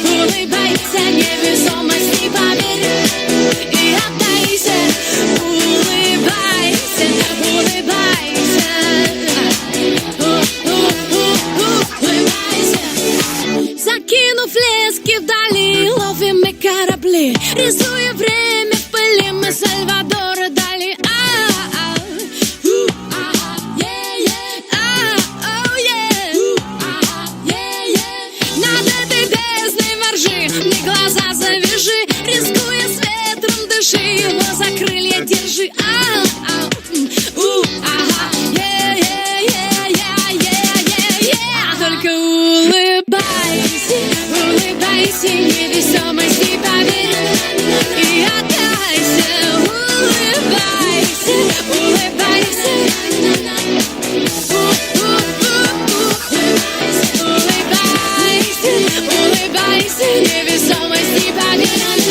улыбайся, невесомости поверь и отдайся. Улыбайся, улыбайся, улыбайся. Закинув лески вдали, ловим мы корабли, рисуя время в пыли, мы Сальвадора Дали. Над этой бездной моржи, мне глаза завяжи, рискуя с ветром дыши, его за крылья держи. Только улыбайся, улыбайся, невесомости поверь и отдайся. Улыбайся, улыбайся, улыбайся, улыбайся, невесомости поверь.